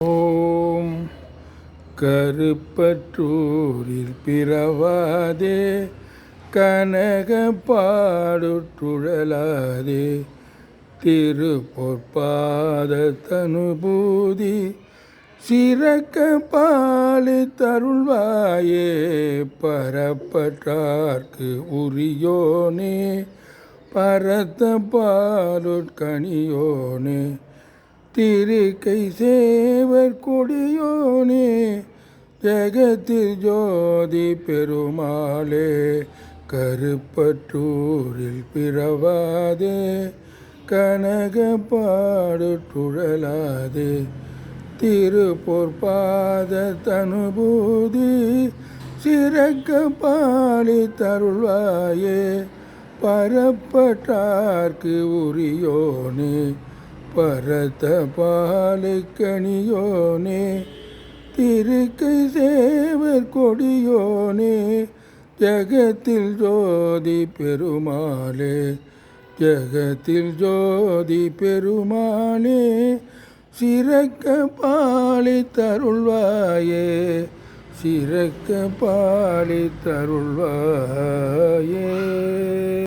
ஓம் கருப்பற்றூரில் பிறவாதே, கனக பாடுற்றுழலாதே, திருப்பொற்பாத தனுபூதி சிறக்க பாலித்தருள்வாயே. பரப்பற்றார்க்கு உரியோனே, பரத்த பாலுட்கனியோனே, திருக்கை சேவர் கொடியோனே, ஜெகத்தில் ஜோதி பெருமாளே. கருப்பற்றூரில் பிறவாதே, கனக பாடுற்றுழலாதே, திருப்பொற்பாத தனுபூதி சிறக்க பாலித்தருள்வாயே. பரப்பற்றார்க்கு உரியோனே, பரத்த பாலுட்கனியோனே, திருக்கை சேவர் கொடியோனே, ஜெகத்தில் ஜோதி பெருமாளே. ஜெகத்தில் ஜோதி பெருமாளே, சிறக்க பாலித்தருள்வாயே. சிறக்க பாலித்தருள்வாயே.